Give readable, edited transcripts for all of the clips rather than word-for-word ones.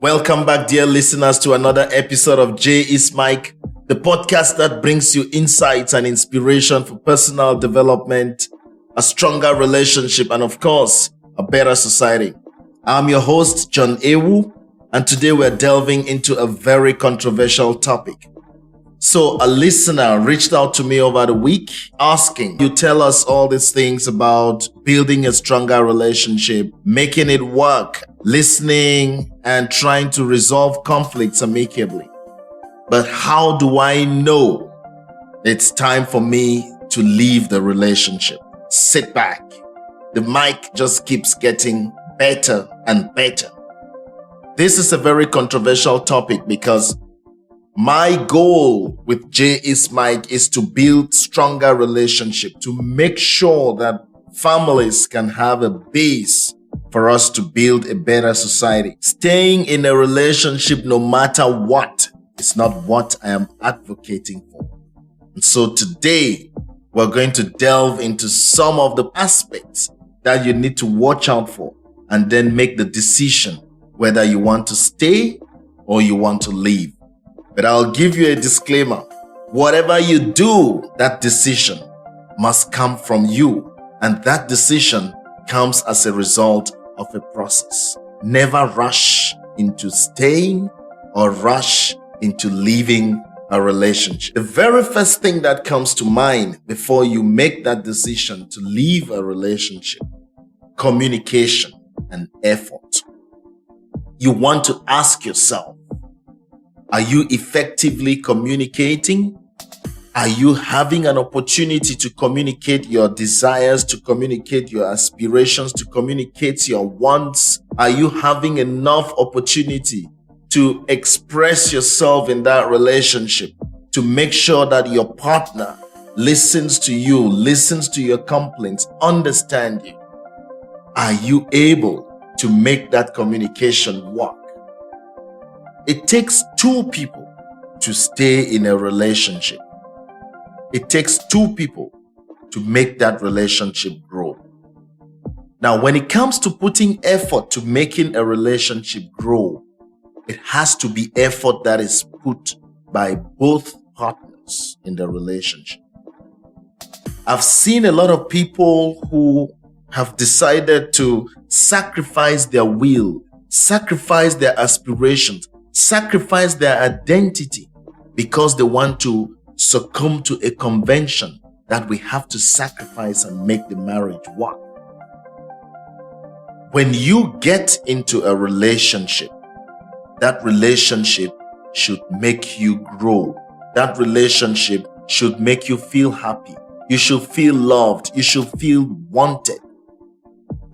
Welcome back, dear listeners, to another episode of J is Mike, the podcast that brings you insights and inspiration for personal development, a stronger relationship, and of course, a better society. I'm your host, John Ewu, and today we're delving into a very controversial topic. So a listener reached out to me over the week asking, you tell us all these things about building a stronger relationship, making it work, listening, and trying to resolve conflicts amicably. But how do I know it's time for me to leave the relationship? Sit back. The mic just keeps getting better and better. This is a very controversial topic because my goal with J is Mike is to build stronger relationship, to make sure that families can have a base for us to build a better society. Staying in a relationship no matter what is not what I am advocating for. And so today, we're going to delve into some of the aspects that you need to watch out for and then make the decision whether you want to stay or you want to leave. But I'll give you a disclaimer. Whatever you do, that decision must come from you. And that decision comes as a result of a process. Never rush into staying or rush into leaving a relationship. The very first thing that comes to mind before you make that decision to leave a relationship, communication and effort. You want to ask yourself, are you effectively communicating? Are you having an opportunity to communicate your desires, to communicate your aspirations, to communicate your wants? Are you having enough opportunity to express yourself in that relationship, to make sure that your partner listens to you, listens to your complaints, understand you? Are you able to make that communication work? It takes two people to stay in a relationship. It takes two people to make that relationship grow. Now, when it comes to putting effort to making a relationship grow, it has to be effort that is put by both partners in the relationship. I've seen a lot of people who have decided to sacrifice their will, sacrifice their aspirations, sacrifice their identity because they want to succumb to a convention that we have to sacrifice and make the marriage work. When you get into a relationship, that relationship should make you grow. That relationship should make you feel happy. You should feel loved. You should feel wanted.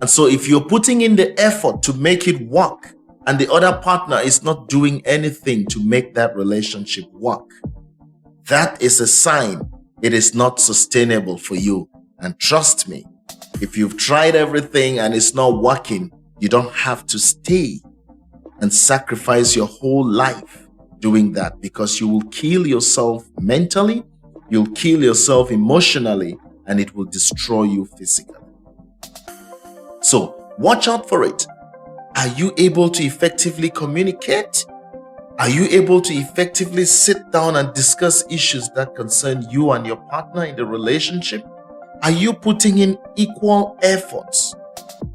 And so if you're putting in the effort to make it work and the other partner is not doing anything to make that relationship work, that is a sign it is not sustainable for you. And trust me, if you've tried everything and it's not working, you don't have to stay and sacrifice your whole life doing that, because you will kill yourself mentally, you'll kill yourself emotionally, and it will destroy you physically. So watch out for it. Are you able to effectively communicate? Are you able to effectively sit down and discuss issues that concern you and your partner in the relationship? Are you putting in equal efforts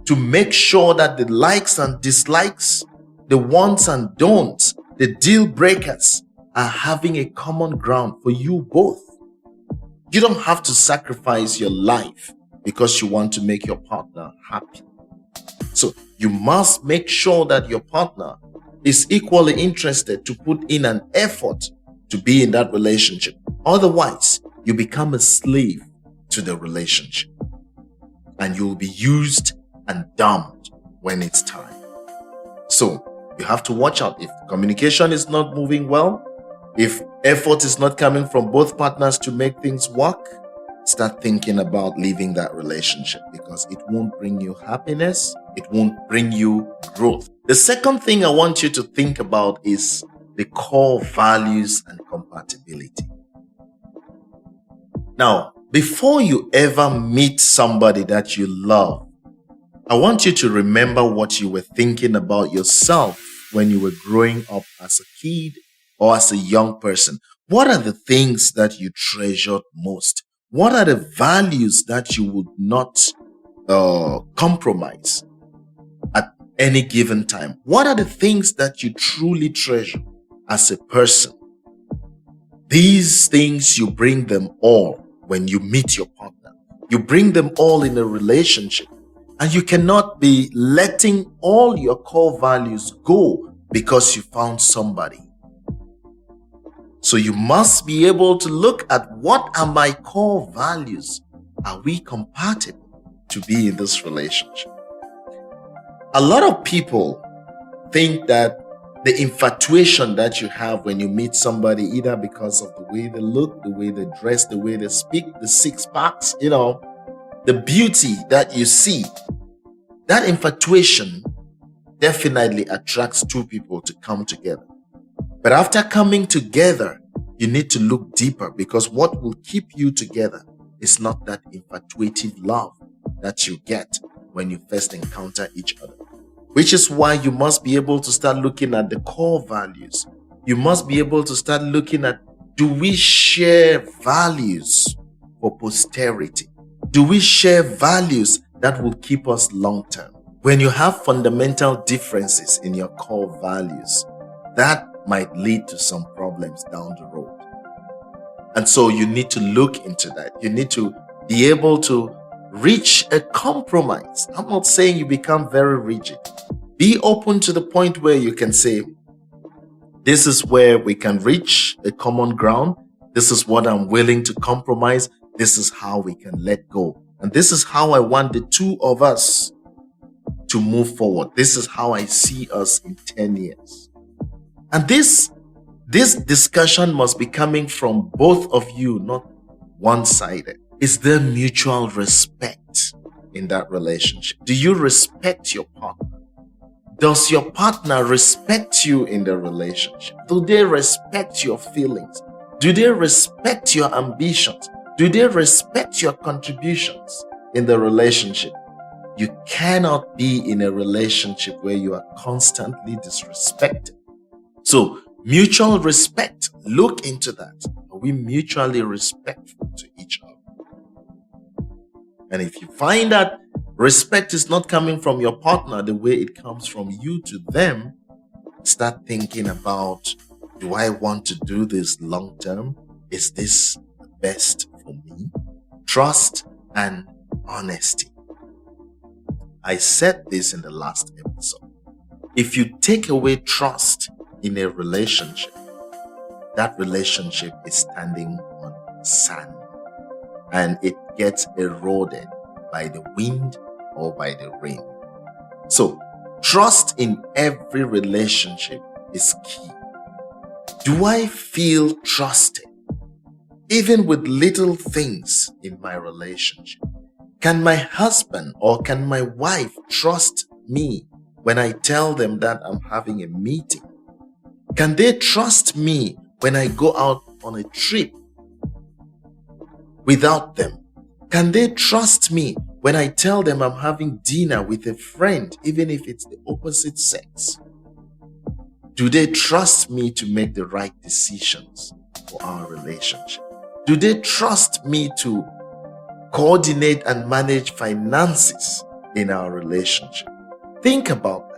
to make sure that the likes and dislikes, the wants and don'ts, the deal breakers are having a common ground for you both? You don't have to sacrifice your life because you want to make your partner happy. So you must make sure that your partner is equally interested to put in an effort to be in that relationship. Otherwise, you become a slave to the relationship and you'll be used and dumped when it's time. So you have to watch out. If communication is not moving well, if effort is not coming from both partners to make things work, start thinking about leaving that relationship, because it won't bring you happiness. It won't bring you growth. The second thing I want you to think about is the core values and compatibility. Now, before you ever meet somebody that you love, I want you to remember what you were thinking about yourself when you were growing up as a kid or as a young person. What are the things that you treasured most? What are the values that you would not compromise at any given time? What are the things that you truly treasure as a person? These things, you bring them all when you meet your partner. You bring them all in a relationship. And you cannot be letting all your core values go because you found somebody. So you must be able to look at, what are my core values? Are we compatible to be in this relationship? A lot of people think that the infatuation that you have when you meet somebody, either because of the way they look, the way they dress, the way they speak, the six packs, the beauty that you see, that infatuation definitely attracts two people to come together. But after coming together, you need to look deeper, because what will keep you together is not that infatuative love that you get when you first encounter each other. Which is why you must be able to start looking at the core values. You must be able to start looking at, do we share values for posterity? Do we share values that will keep us long term? When you have fundamental differences in your core values, that might lead to some problems down the road. And so you need to look into that. You need to be able to reach a compromise. I'm not saying you become very rigid. Be open to the point where you can say, this is where we can reach a common ground. This is what I'm willing to compromise. This is how we can let go. And this is how I want the two of us to move forward. This is how I see us in 10 years. And this discussion must be coming from both of you, not one-sided. Is there mutual respect in that relationship? Do you respect your partner? Does your partner respect you in the relationship? Do they respect your feelings? Do they respect your ambitions? Do they respect your contributions in the relationship? You cannot be in a relationship where you are constantly disrespected. So, mutual respect, look into that. Are we mutually respectful to each other? And if you find that respect is not coming from your partner the way it comes from you to them, start thinking about, do I want to do this long term? Is this the best for me? Trust and honesty. I said this in the last episode. If you take away trust in a relationship, that relationship is standing on sand, and it gets eroded by the wind or by the rain. So, trust in every relationship is key. Do I feel trusted, even with little things in my relationship? Can my husband or can my wife trust me when I tell them that I'm having a meeting? Can they trust me when I go out on a trip without them? Can they trust me when I tell them I'm having dinner with a friend, even if it's the opposite sex? Do they trust me to make the right decisions for our relationship? Do they trust me to coordinate and manage finances in our relationship? Think about that.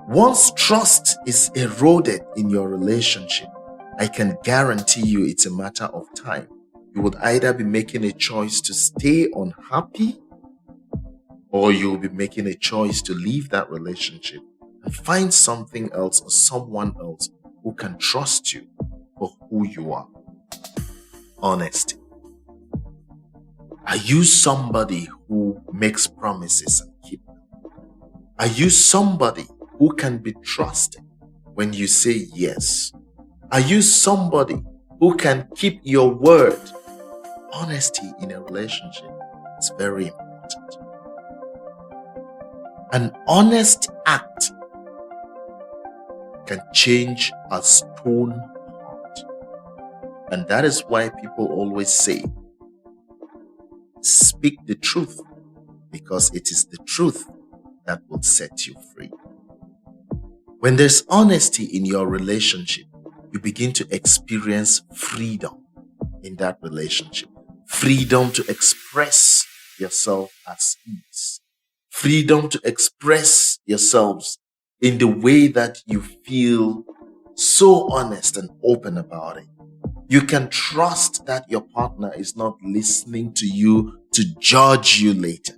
Once trust is eroded in your relationship, I can guarantee you it's a matter of time. You would either be making a choice to stay unhappy, or you'll be making a choice to leave that relationship and find something else or someone else who can trust you for who you are. Honesty. Are you somebody who makes promises and keeps them? Are you somebody who can be trusted when you say yes? Are you somebody who can keep your word? Honesty in a relationship is very important. An honest act can change a stone heart. And that is why people always say, speak the truth, because it is the truth that will set you free. When there's honesty in your relationship, you begin to experience freedom in that relationship. Freedom to express yourself as is. Freedom to express yourselves in the way that you feel so honest and open about it. You can trust that your partner is not listening to you to judge you later.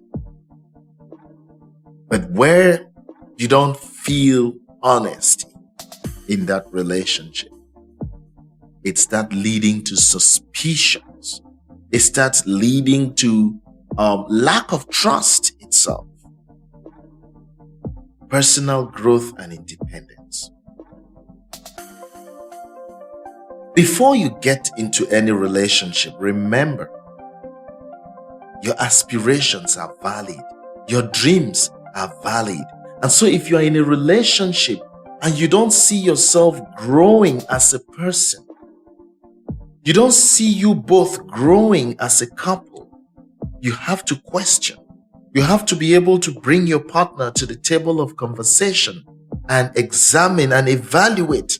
But where you don't feel honesty in that relationship, it starts leading to suspicions. It starts leading to lack of trust itself. Personal growth and independence. Before you get into any relationship, remember, your aspirations are valid. Your dreams are valid. And so if you are in a relationship and you don't see yourself growing as a person, you don't see you both growing as a couple, you have to question. You have to be able to bring your partner to the table of conversation and examine and evaluate.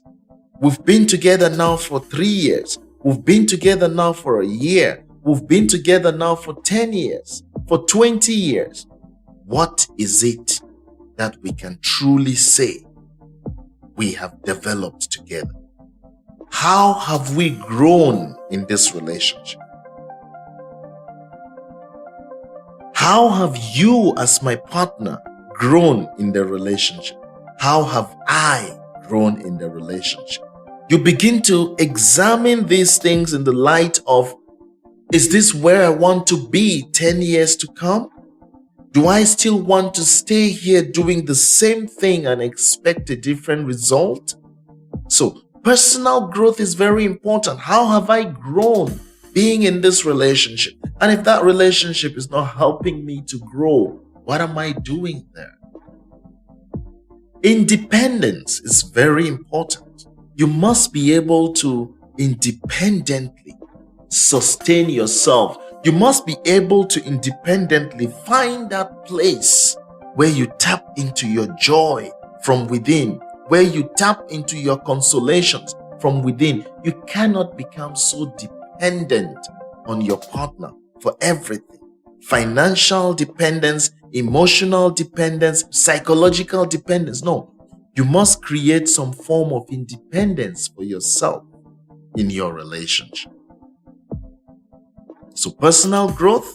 We've been together now for 3 years. We've been together now for a year. We've been together now for 10 years, for 20 years. What is it that we can truly say we have developed together? How have we grown in this relationship? How have you as my partner grown in the relationship? How have I grown in the relationship? You begin to examine these things in the light of, is this where I want to be 10 years to come? Do I still want to stay here doing the same thing and expect a different result? So, personal growth is very important. How have I grown being in this relationship? And if that relationship is not helping me to grow, what am I doing there? Independence is very important. You must be able to independently sustain yourself. You must be able to independently find that place where you tap into your joy from within, where you tap into your consolations from within. You cannot become so dependent on your partner for everything. Financial dependence, emotional dependence, psychological dependence. No, you must create some form of independence for yourself in your relationship. So personal growth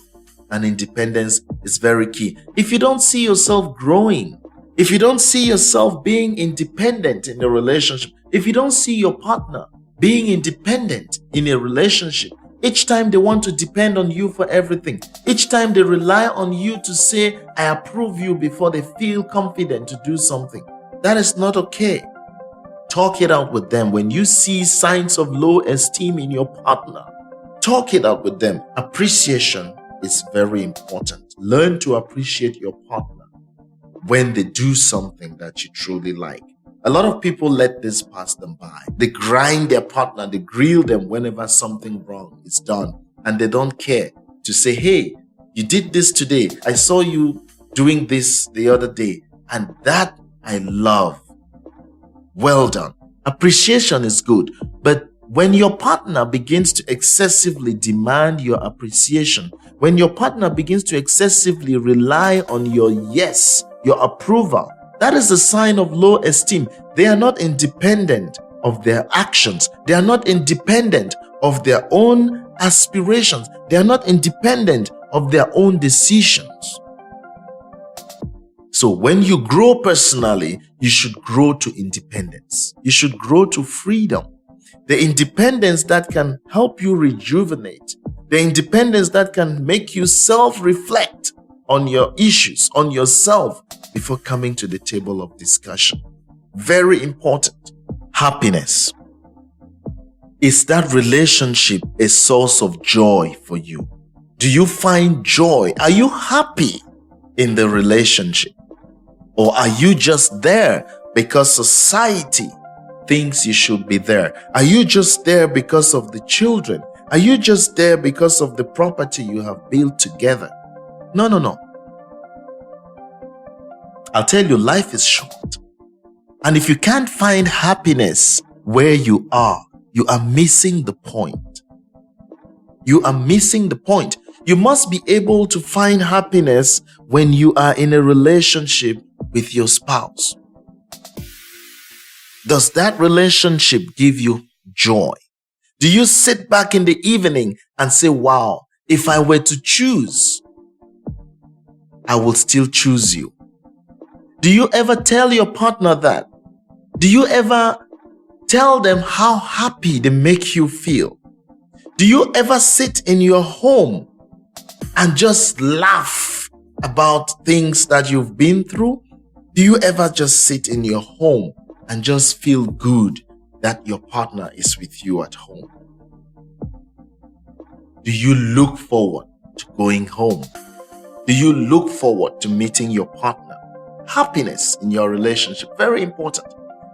and independence is very key. If you don't see yourself growing, if you don't see yourself being independent in a relationship, if you don't see your partner being independent in a relationship, each time they want to depend on you for everything, each time they rely on you to say, I approve you before they feel confident to do something, that is not okay. Talk it out with them. When you see signs of low esteem in your partner, talk it out with them. Appreciation is very important. Learn to appreciate your partner when they do something that you truly like. A lot of people let this pass them by. They grind their partner, they grill them whenever something wrong is done. And they don't care to say, hey, you did this today. I saw you doing this the other day. And that I love. Well done. Appreciation is good. But when your partner begins to excessively demand your appreciation, when your partner begins to excessively rely on your yes, your approval, that is a sign of low esteem. They are not independent of their actions. They are not independent of their own aspirations. They are not independent of their own decisions. So when you grow personally, you should grow to independence. You should grow to freedom. The independence that can help you rejuvenate. The independence that can make you self-reflect on your issues, on yourself, before coming to the table of discussion. Very important. Happiness. Is that relationship a source of joy for you? Do you find joy? Are you happy in the relationship? Or are you just there because society thinks you should be there? Are you just there because of the children? Are you just there because of the property you have built together? No. I'll tell you, life is short. And if you can't find happiness where you are missing the point. You are missing the point. You must be able to find happiness when you are in a relationship with your spouse. Does that relationship give you joy? Do you sit back in the evening and say, wow, if I were to choose, I will still choose you? Do you ever tell your partner that? Do you ever tell them how happy they make you feel? Do you ever sit in your home and just laugh about things that you've been through? Do you ever just sit in your home and just feel good that your partner is with you at home? Do you look forward to going home? Do you look forward to meeting your partner? Happiness in your relationship, very important.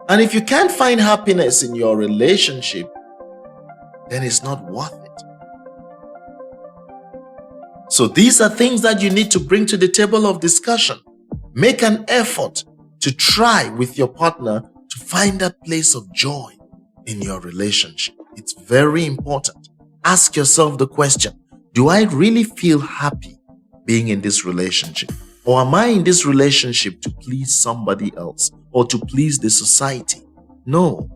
And if you can't find happiness in your relationship, then it's not worth it. So these are things that you need to bring to the table of discussion. Make an effort to try with your partner to find that place of joy in your relationship. It's very important. Ask yourself the question, do I really feel happy being in this relationship? Or am I in this relationship to please somebody else or to please the society? No.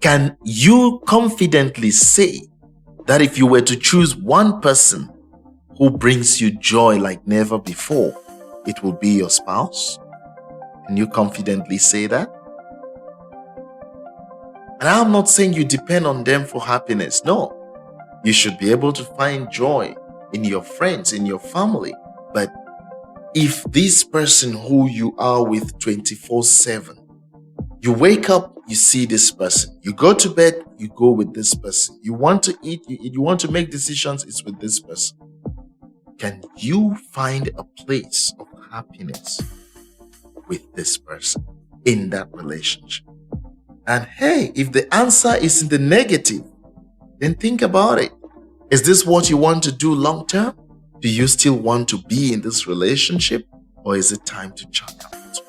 Can you confidently say that if you were to choose one person who brings you joy like never before, it will be your spouse? Can you confidently say that? And I'm not saying you depend on them for happiness. No. You should be able to find joy in your friends, in your family. But if this person who you are with 24/7, you wake up, you see this person. You go to bed, you go with this person. You want to eat, you want to make decisions, it's with this person. Can you find a place of happiness with this person in that relationship? And hey, if the answer is in the negative, then think about it. Is this what you want to do long term? Do you still want to be in this relationship, or is it time to check out?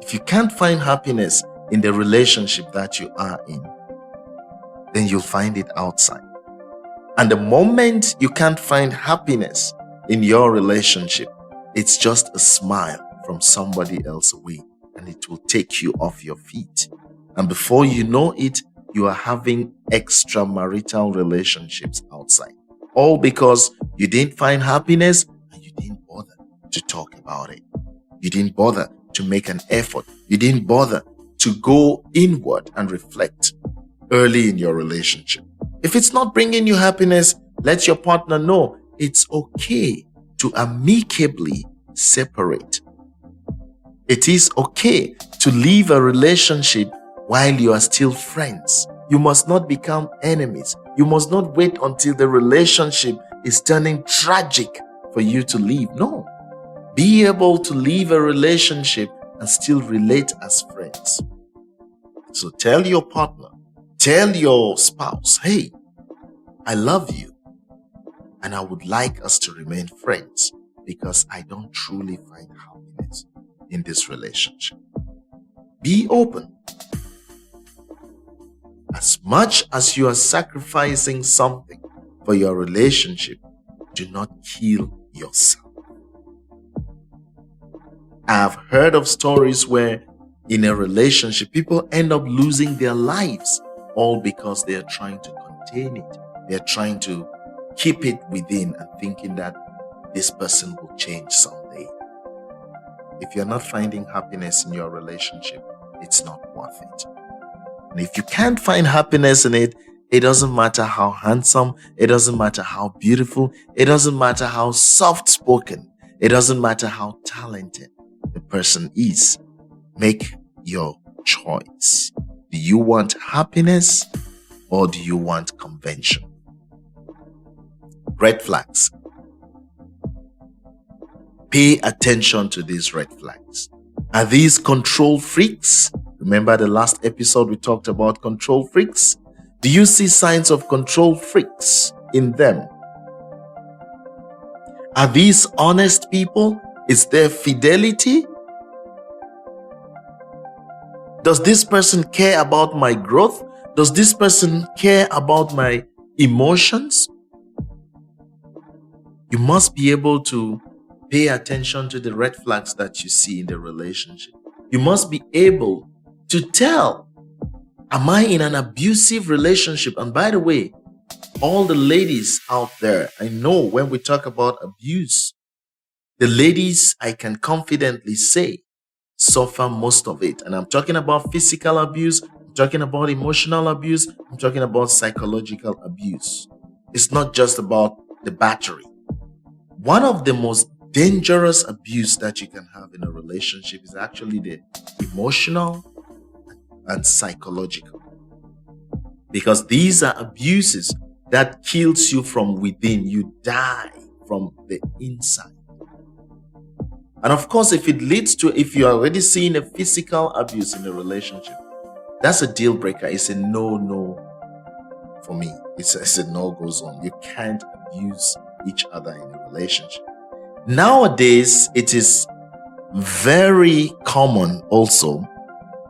If you can't find happiness in the relationship that you are in, then you'll find it outside. And the moment you can't find happiness in your relationship, it's just a smile from somebody else away, and it will take you off your feet. And before you know it, you are having extramarital relationships outside. All because you didn't find happiness and you didn't bother to talk about it. You didn't bother to make an effort. You didn't bother to go inward and reflect early in your relationship. If it's not bringing you happiness, let your partner know it's okay to amicably separate. It is okay to leave a relationship while you are still friends. You must not become enemies. You must not wait until the relationship is turning tragic for you to leave. No. Be able to leave a relationship and still relate as friends. So tell your partner, tell your spouse, hey, I love you and I would like us to remain friends because I don't truly find happiness in this relationship. Be open. As much as you are sacrificing something for your relationship, do not kill yourself. I've heard of stories where in a relationship, people end up losing their lives all because they are trying to contain it. They're trying to keep it within and thinking that this person will change someday. If you're not finding happiness in your relationship, it's not worth it. And if you can't find happiness in it, it doesn't matter how handsome, it doesn't matter how beautiful, it doesn't matter how soft-spoken, it doesn't matter how talented the person is. Make your choice. Do you want happiness or do you want convention? Red flags. Pay attention to these red flags. Are these control freaks? Remember the last episode we talked about control freaks? Do you see signs of control freaks in them? Are these honest people? Is there fidelity? Does this person care about my growth? Does this person care about my emotions? You must be able to pay attention to the red flags that you see in the relationship. You must be able to tell, am I in an abusive relationship? And by the way, all the ladies out there, I know when we talk about abuse, the ladies, I can confidently say, suffer most of it. And I'm talking about physical abuse, I'm talking about emotional abuse, I'm talking about psychological abuse. It's not just about the battery. One of the most dangerous abuse that you can have in a relationship is actually the emotional and psychological. Because these are abuses that kills you from within. You die from the inside. And of course, if you're already seeing a physical abuse in a relationship, that's a deal breaker. It's a no for me. It's a no-go zone. You can't abuse each other in a relationship. Nowadays, it is very common also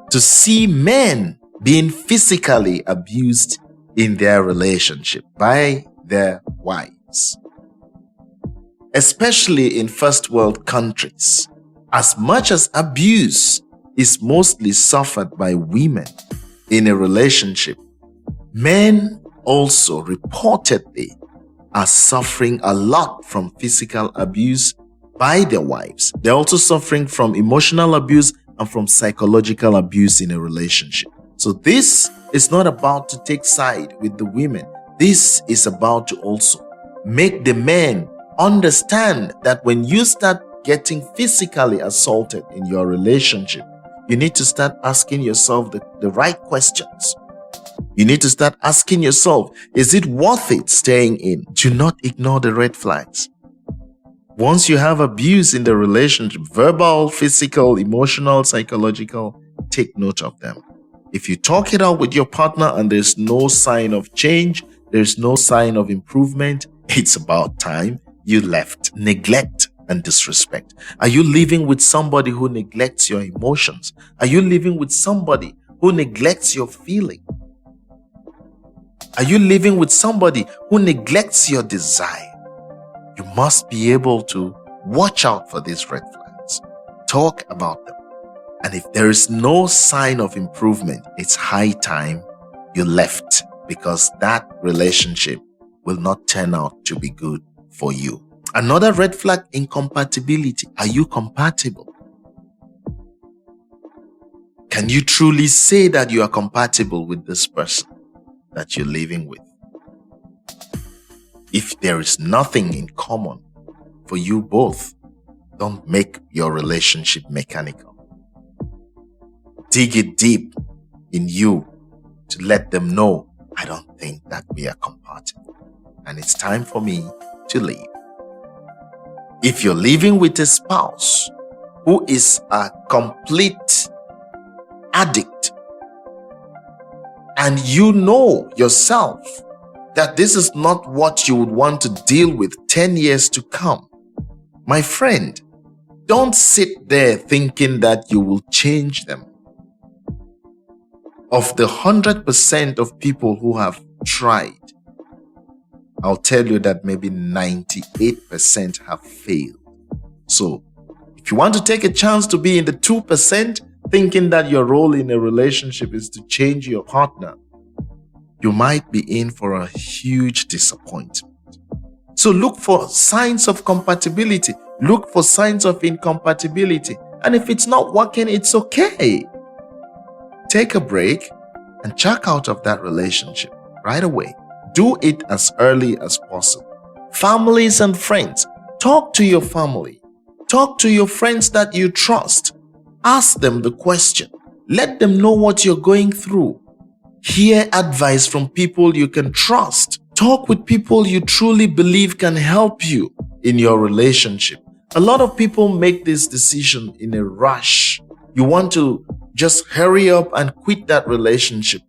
to see men being physically abused in their relationship by their wives. Especially in first world countries, as much as abuse is mostly suffered by women in a relationship, men also reportedly are suffering a lot from physical abuse by their wives. They're also suffering from emotional abuse and from psychological abuse in a relationship. So this is not about to take side with the women. This is about to also make the men understand that when you start getting physically assaulted in your relationship, you need to start asking yourself the right questions. You need to start asking yourself, is it worth it staying in? Do not ignore the red flags. Once you have abuse in the relationship, verbal, physical, emotional, psychological, take note of them. If you talk it out with your partner and there's no sign of change, there's no sign of improvement, it's about time you left. Neglect and disrespect. Are you living with somebody who neglects your emotions? Are you living with somebody who neglects your feeling? Are you living with somebody who neglects your desire? You must be able to watch out for these red flags. Talk about them. And if there is no sign of improvement, it's high time you left, because that relationship will not turn out to be good for you. Another red flag, incompatibility. Are you compatible? Can you truly say that you are compatible with this person that you're living with? If there is nothing in common for you both, don't make your relationship mechanical. Dig it deep in you to let them know, I don't think that we are compatible, and it's time for me to leave. If you're living with a spouse who is a complete addict, and you know yourself that this is not what you would want to deal with 10 years to come, my friend, don't sit there thinking that you will change them. Of the 100% of people who have tried, I'll tell you that maybe 98% have failed. So, if you want to take a chance to be in the 2%, thinking that your role in a relationship is to change your partner, you might be in for a huge disappointment. So look for signs of compatibility. Look for signs of incompatibility. And if it's not working, it's okay. Take a break and check out of that relationship right away. Do it as early as possible. Families and friends, talk to your family. Talk to your friends that you trust. Ask them the question. Let them know what you're going through. Hear advice from people you can trust. Talk with people you truly believe can help you in your relationship. A lot of people make this decision in a rush. You want to just hurry up and quit that relationship.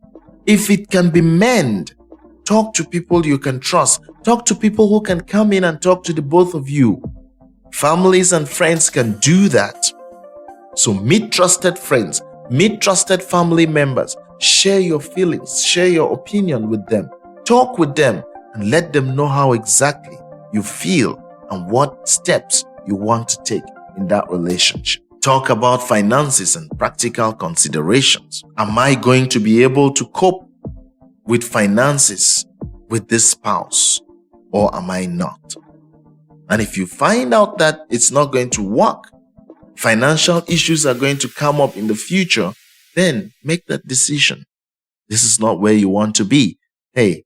If it can be mended, talk to people you can trust. Talk to people who can come in and talk to the both of you. Families and friends can do that. So meet trusted friends, meet trusted family members, share your feelings, share your opinion with them, talk with them, and let them know how exactly you feel and what steps you want to take in that relationship. Talk about finances and practical considerations. Am I going to be able to cope with finances with this spouse, or am I not? And if you find out that it's not going to work, financial issues are going to come up in the future, then make that decision. This is not where you want to be. Hey,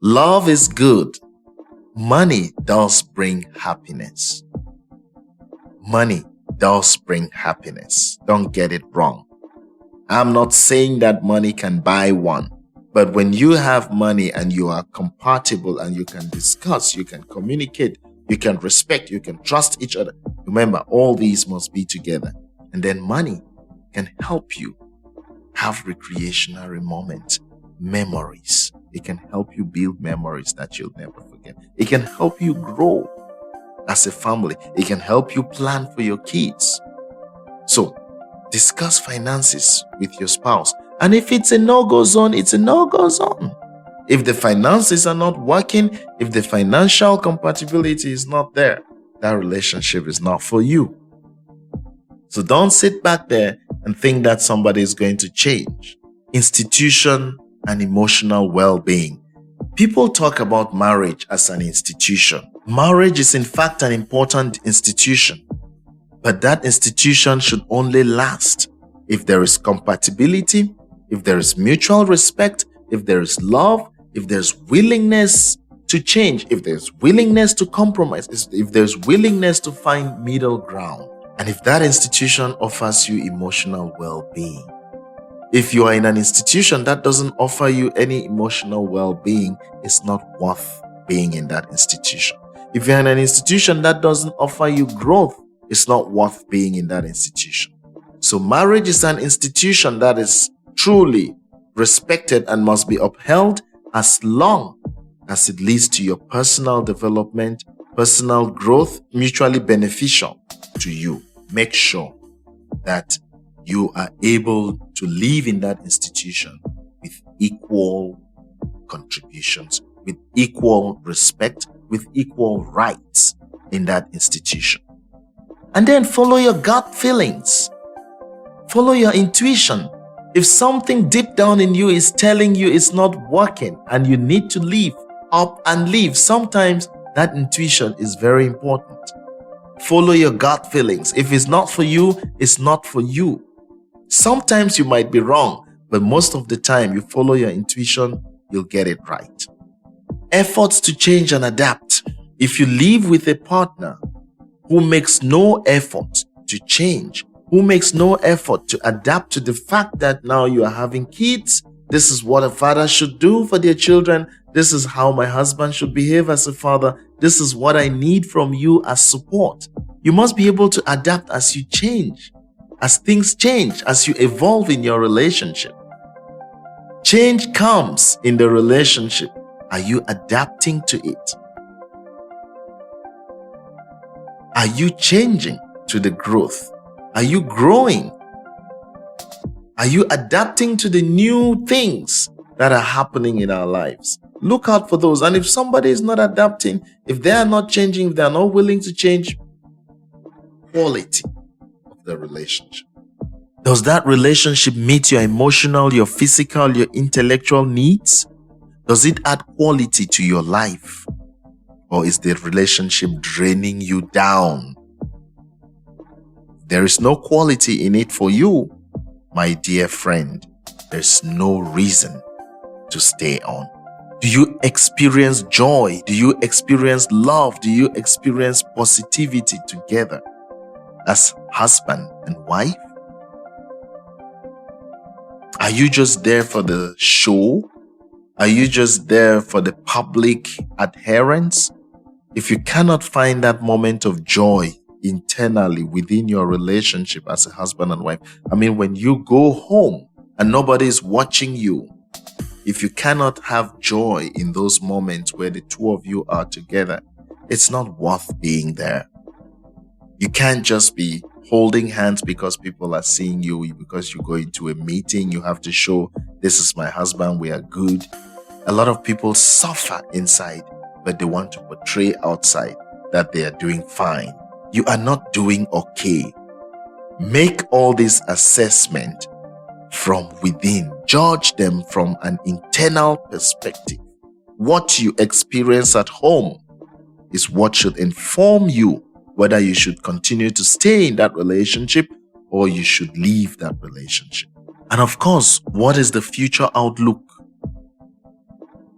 love is good. Money does bring happiness. Money does bring happiness. Don't get it wrong. I'm not saying that money can buy one. But when you have money and you are compatible and you can discuss, you can communicate, you can respect, you can trust each other. Remember, all these must be together. And then money can help you have recreational moments, memories. It can help you build memories that you'll never forget. It can help you grow as a family. It can help you plan for your kids. So, discuss finances with your spouse. And if it's a no-go zone, it's a no-go zone. If the finances are not working, if the financial compatibility is not there, that relationship is not for you. So don't sit back there and think that somebody is going to change. Institution and emotional well-being. People talk about marriage as an institution. Marriage is in fact an important institution, but that institution should only last if there is compatibility, if there is mutual respect, if there is love, if there's willingness to change, if there's willingness to compromise, if there's willingness to find middle ground, and if that institution offers you emotional well-being. If you are in an institution that doesn't offer you any emotional well-being, it's not worth being in that institution. If you're in an institution that doesn't offer you growth, it's not worth being in that institution. So marriage is an institution that is truly respected and must be upheld as long as it leads to your personal development, personal growth, mutually beneficial to you. Make sure that you are able to live in that institution with equal contributions, with equal respect, with equal rights in that institution. And then follow your gut feelings. Follow your intuition. If something deep down in you is telling you it's not working and you need to leave, up and leave, sometimes that intuition is very important. Follow your gut feelings. If it's not for you, it's not for you. Sometimes you might be wrong, but most of the time you follow your intuition, you'll get it right. Efforts to change and adapt. If you live with a partner who makes no effort to change, who makes no effort to adapt to the fact that now you are having kids, this is what a father should do for their children, this is how my husband should behave as a father, this is what I need from you as support. You must be able to adapt as you change, as things change, as you evolve in your relationship. Change comes in the relationship. Are you adapting to it? Are you changing to the growth? Are you growing? Are you adapting to the new things that are happening in our lives? Look out for those. And if somebody is not adapting, if they are not changing, if they are not willing to change, quality of the relationship. Does that relationship meet your emotional, your physical, your intellectual needs? Does it add quality to your life? Or is the relationship draining you down? There is no quality in it for you, my dear friend. There's no reason to stay on. Do you experience joy? Do you experience love? Do you experience positivity together as husband and wife? Are you just there for the show? Are you just there for the public adherence? If you cannot find that moment of joy internally within your relationship as a husband and wife. I mean, when you go home and nobody is watching you, if you cannot have joy in those moments where the two of you are together, it's not worth being there. You can't just be holding hands because people are seeing you, because you go into a meeting, you have to show, this is my husband, we are good. A lot of people suffer inside, but they want to portray outside that they are doing fine. You are not doing okay. Make all this assessment from within. Judge them from an internal perspective. What you experience at home is what should inform you whether you should continue to stay in that relationship or you should leave that relationship. And of course, what is the future outlook?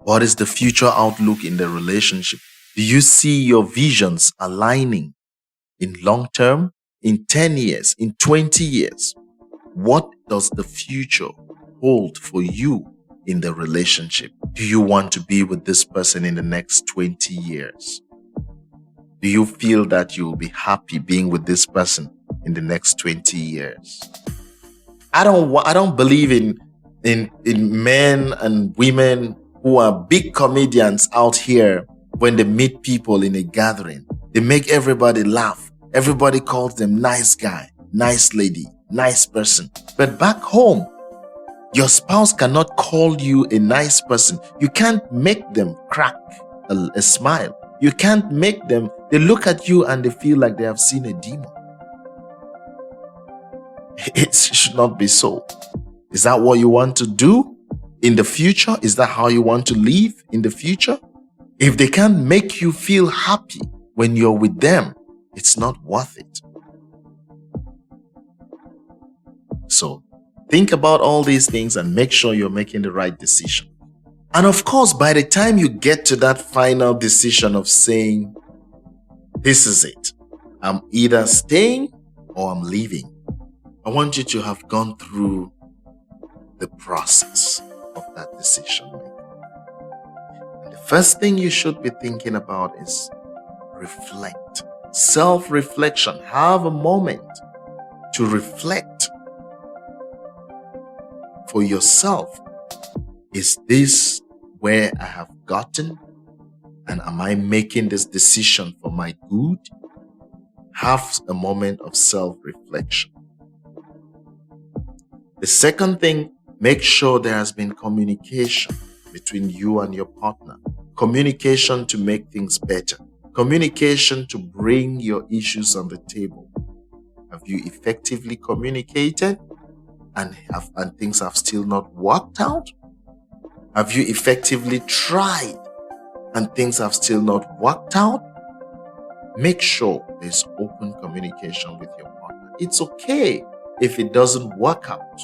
What is the future outlook in the relationship? Do you see your visions aligning in long term, in 10 years, in 20 years? What does the future hold for you in the relationship? Do you want to be with this person in the next 20 years? Do you feel that you will be happy being with this person in the next 20 years? I don't believe in men and women who are big comedians out here. When they meet people in a gathering, they make everybody laugh. Everybody calls them nice guy, nice lady, nice person. But back home, your spouse cannot call you a nice person. You can't make them crack a smile. You can't make them, they look at you and they feel like they have seen a demon. It should not be so. Is that what you want to do in the future? Is that how you want to live in the future? If they can't make you feel happy when you're with them, it's not worth it. So think about all these things and make sure you're making the right decision. And of course, by the time you get to that final decision of saying, this is it, I'm either staying or I'm leaving, I want you to have gone through the process of that decision making. And the first thing you should be thinking about is reflect. Self-reflection. Have a moment to reflect for yourself. Is this where I have gotten? And am I making this decision for my good? Have a moment of self-reflection. The second thing, make sure there has been communication between you and your partner. Communication to make things better. Communication to bring your issues on the table. Have you effectively communicated and things have still not worked out? Have you effectively tried and things have still not worked out? Make sure there's open communication with your partner. It's okay if it doesn't work out.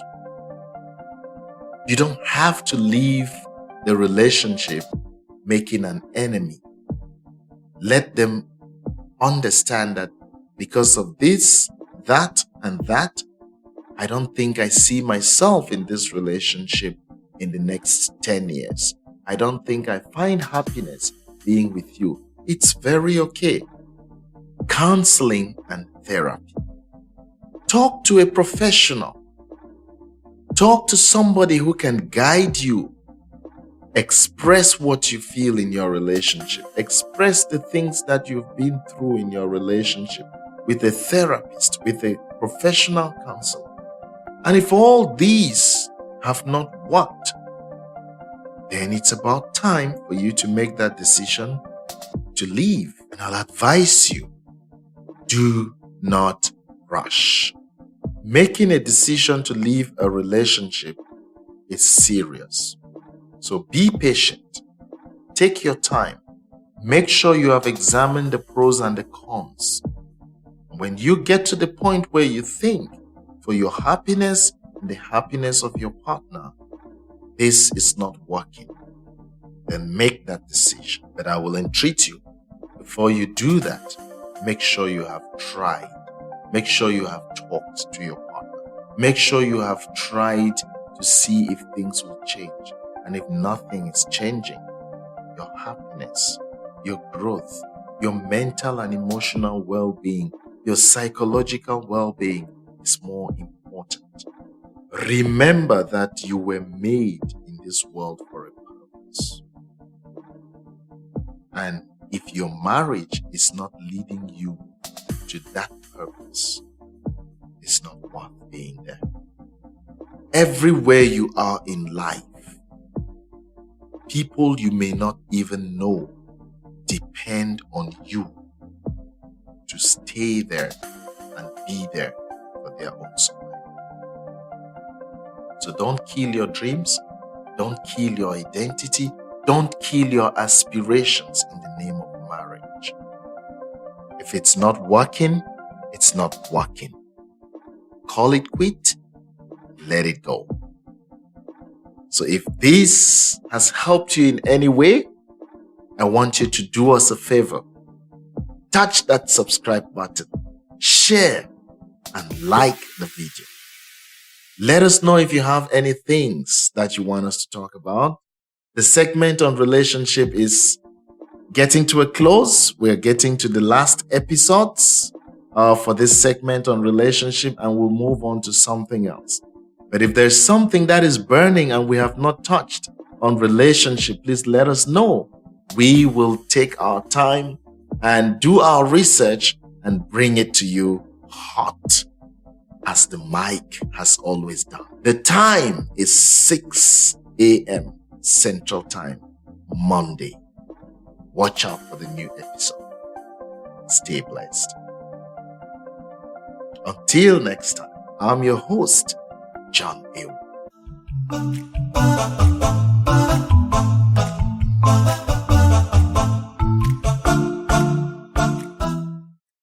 You don't have to leave the relationship making an enemy. Let them understand that because of this, that, and that, I don't think I see myself in this relationship in the next 10 years. I don't think I find happiness being with you. It's very okay. Counseling and therapy. Talk to a professional. Talk to somebody who can guide you. Express what you feel in your relationship. Express the things that you've been through in your relationship with a therapist, with a professional counselor. And if all these have not worked, then it's about time for you to make that decision to leave. And I'll advise you, do not rush. Making a decision to leave a relationship is serious. So be patient. Take your time. Make sure you have examined the pros and the cons. When you get to the point where you think, for your happiness and the happiness of your partner, this is not working, then make that decision. But I will entreat you, before you do that, make sure you have tried. Make sure you have talked to your partner. Make sure you have tried to see if things will change. And if nothing is changing, your happiness, your growth, your mental and emotional well-being your psychological well-being is more important. Remember that you were made in this world for a purpose. And if your marriage is not leading you to that purpose, it's not worth being there. Everywhere you are in life, people you may not even know depend on you to stay there and be there for their own supply. So don't kill your dreams, don't kill your identity, don't kill your aspirations in the name of marriage. If it's not working, it's not working. Call it quit, let it go. So if this has helped you in any way, I want you to do us a favor. Touch that subscribe button, share, and like the video. Let us know if you have any things that you want us to talk about. The segment on relationship is getting to a close. We're getting to the last episodes for this segment on relationship, and we'll move on to something else. But if there's something that is burning and we have not touched on relationship, please let us know. We will take our time and do our research and bring it to you hot, as the mic has always done. The time is 6 a.m. Central Time, Monday. Watch out for the new episode. Stay blessed. Until next time, I'm your host, John Ew.